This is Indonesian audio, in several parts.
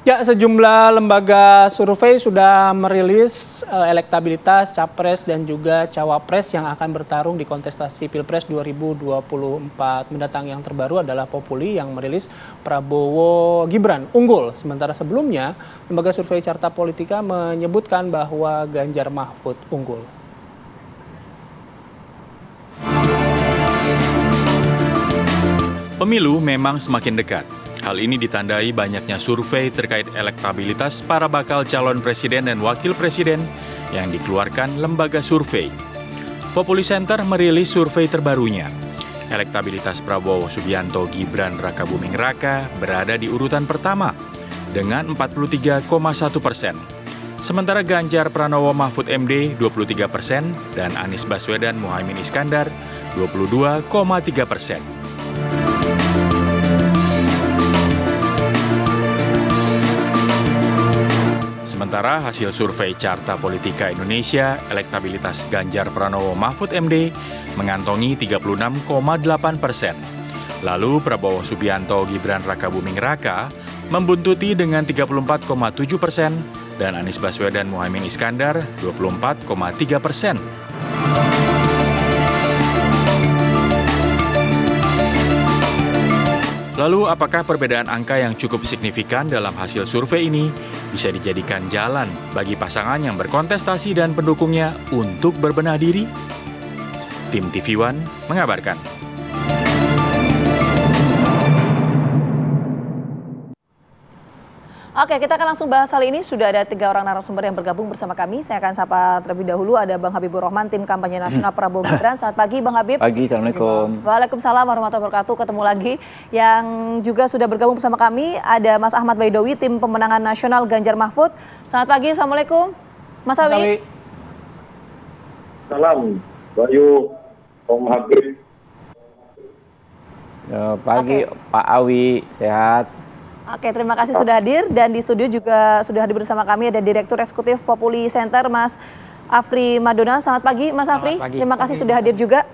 Ya, sejumlah lembaga survei sudah merilis elektabilitas capres dan juga cawapres yang akan bertarung di kontestasi Pilpres 2024 mendatang. Yang terbaru adalah Populi yang merilis Prabowo Gibran unggul. Sementara sebelumnya, lembaga survei Carta Politika menyebutkan bahwa Ganjar Mahfud unggul. Pemilu memang semakin dekat. Hal ini ditandai banyaknya survei terkait elektabilitas para bakal calon presiden dan wakil presiden yang dikeluarkan lembaga survei. Populi Center merilis survei terbarunya. Elektabilitas Prabowo Subianto Gibran Rakabuming Raka berada di urutan pertama dengan 43,1%. Sementara Ganjar Pranowo Mahfud MD 23% dan Anies Baswedan Muhaimin Iskandar 22,3%. Sementara hasil survei Carta Politika Indonesia, elektabilitas Ganjar Pranowo Mahfud MD mengantongi 36,8%. Lalu Prabowo Subianto Gibran Rakabuming Raka membuntuti dengan 34,7% dan Anies Baswedan Muhaimin Iskandar 24,3%. Lalu, apakah perbedaan angka yang cukup signifikan dalam hasil survei ini bisa dijadikan jalan bagi pasangan yang berkontestasi dan pendukungnya untuk berbenah diri? Tim TV One mengabarkan. Oke, kita akan langsung bahas hal ini. Sudah ada 3 orang narasumber yang bergabung bersama kami. Saya akan sapa terlebih dahulu. Ada Bang Habibur Rahman, tim kampanye nasional Prabowo Gibran. Selamat pagi, Bang Habib. Pagi, Assalamualaikum. Waalaikumsalam warahmatullahi wabarakatuh. Ketemu lagi. Yang juga sudah bergabung bersama kami ada Mas Ahmad Baidowi, tim pemenangan nasional Ganjar Mahfud. Selamat pagi, Assalamualaikum. Mas Awi. Salam, Bayu, Om Habib. Pagi, Pak Awi, sehat. Oke, terima kasih sudah hadir. Dan di studio juga sudah hadir bersama kami ada Direktur Eksekutif Populi Center, Mas Afri Madona. Selamat pagi, Mas Afri. Terima kasih sudah hadir juga.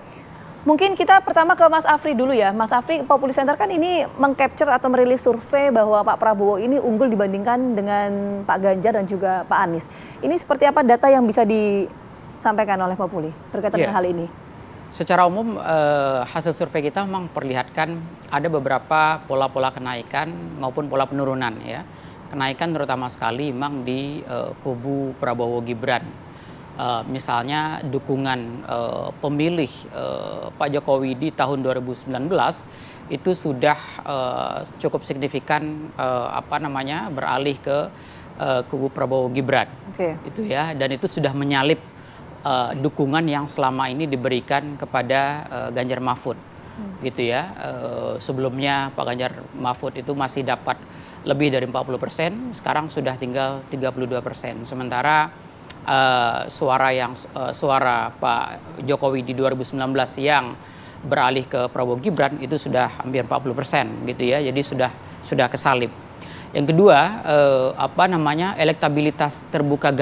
Mungkin kita pertama ke Mas Afri dulu ya. Mas Afri, Populi Center kan ini mengcapture atau merilis survei bahwa Pak Prabowo ini unggul dibandingkan dengan Pak Ganjar dan juga Pak Anies. Ini seperti apa data yang bisa disampaikan oleh Populi berkaitan dengan hal ini? Secara umum hasil survei kita memang perlihatkan ada beberapa pola-pola kenaikan maupun pola penurunan ya. Kenaikan terutama sekali memang di kubu Prabowo Gibran. Misalnya dukungan pemilih Pak Jokowi di tahun 2019 itu sudah cukup signifikan beralih ke kubu Prabowo Gibran. Itu ya, dan itu sudah menyalip dukungan yang selama ini diberikan kepada Ganjar Mahfud, gitu ya. Sebelumnya Pak Ganjar Mahfud itu masih dapat lebih dari 40%, sekarang sudah tinggal 32%. Sementara suara Pak Jokowi di 2019 yang beralih ke Prabowo Gibran itu sudah hampir 40%, gitu ya. Jadi sudah kesalip. Yang kedua, elektabilitas terbuka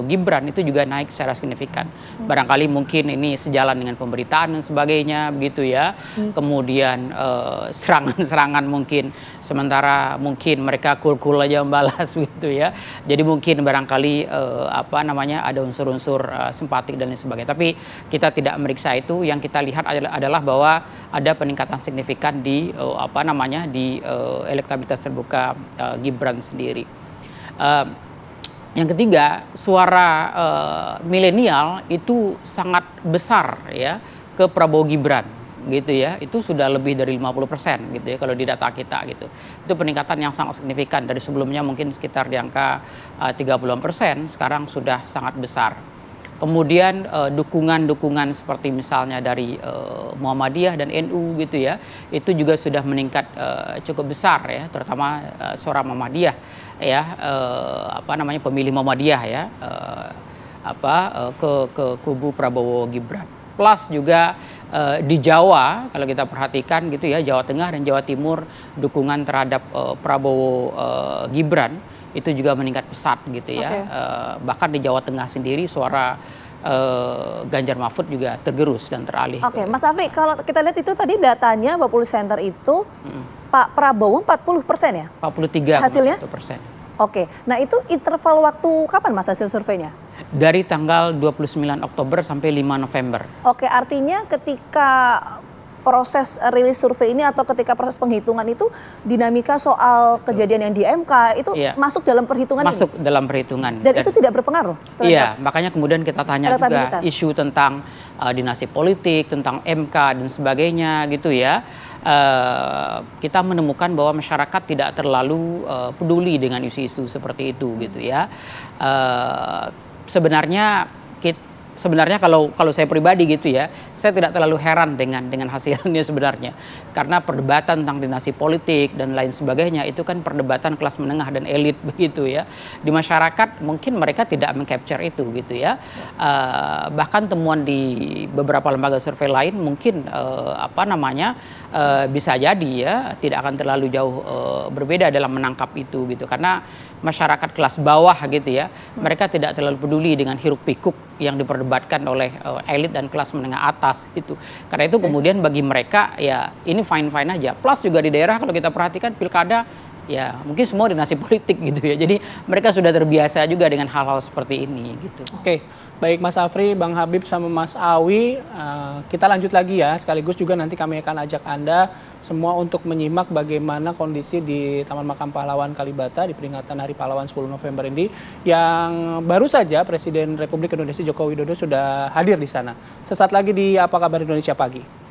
Gibran itu juga naik secara signifikan. Barangkali mungkin ini sejalan dengan pemberitaan dan sebagainya, begitu ya. Kemudian serangan-serangan mungkin, sementara mungkin mereka cool-cool aja membalas, begitu ya. Jadi mungkin barangkali ada unsur-unsur simpatik dan lain sebagainya. Tapi kita tidak meriksa itu. Yang kita lihat adalah bahwa ada peningkatan signifikan di elektabilitas terbuka Gibran sendiri. Yang ketiga, suara milenial itu sangat besar ya ke Prabowo Gibran, gitu ya. Itu sudah lebih dari 50% gitu ya kalau di data kita gitu. Itu peningkatan yang sangat signifikan dari sebelumnya mungkin sekitar di angka 30%, sekarang sudah sangat besar. Kemudian dukungan-dukungan seperti misalnya dari Muhammadiyah dan NU gitu ya, itu juga sudah meningkat cukup besar ya, terutama suara Muhammadiyah ya, pemilih Muhammadiyah ya, ke kubu Prabowo Gibran. Plus juga di Jawa kalau kita perhatikan gitu ya, Jawa Tengah dan Jawa Timur dukungan terhadap Prabowo Gibran itu juga meningkat pesat gitu ya. Bahkan di Jawa Tengah sendiri suara Ganjar Mahfud juga tergerus dan teralih. Oke, Mas Afri, kalau kita lihat itu tadi datanya Populi Center itu Pak Prabowo 40% ya? 43,1%. Hasilnya? Oke, nah itu interval waktu kapan Mas hasil surveinya? Dari tanggal 29 Oktober sampai 5 November. Oke, artinya ketika proses rilis survei ini atau ketika proses penghitungan itu dinamika soal kejadian yang di MK itu masuk dalam perhitungan masuk ini? dalam perhitungan. Dan itu tidak berpengaruh? Iya, makanya kemudian kita tanya juga isu tentang dinasti politik, tentang MK dan sebagainya gitu ya. Kita menemukan bahwa masyarakat tidak terlalu peduli dengan isu-isu seperti itu gitu ya. Sebenarnya kalau saya pribadi gitu ya, saya tidak terlalu heran dengan hasilnya sebenarnya, karena perdebatan tentang dinasti politik dan lain sebagainya itu kan perdebatan kelas menengah dan elit begitu ya. Di masyarakat mungkin mereka tidak mengcapture itu gitu ya. Bahkan temuan di beberapa lembaga survei lain mungkin bisa jadi ya tidak akan terlalu jauh berbeda dalam menangkap itu gitu, karena masyarakat kelas bawah gitu ya, mereka tidak terlalu peduli dengan hiruk pikuk yang diperdebatkan oleh elit dan kelas menengah atas gitu. Karena itu kemudian bagi mereka ya ini fine-fine aja. Plus juga di daerah kalau kita perhatikan pilkada ya mungkin semua dinasti politik gitu ya. Jadi mereka sudah terbiasa juga dengan hal-hal seperti ini gitu. Oke, baik Mas Afri, Bang Habib sama Mas Awi, kita lanjut lagi ya. Sekaligus juga nanti kami akan ajak Anda semua untuk menyimak bagaimana kondisi di Taman Makam Pahlawan Kalibata di peringatan Hari Pahlawan 10 November ini, yang baru saja Presiden Republik Indonesia Joko Widodo sudah hadir di sana. Sesaat lagi di Apa Kabar Indonesia Pagi.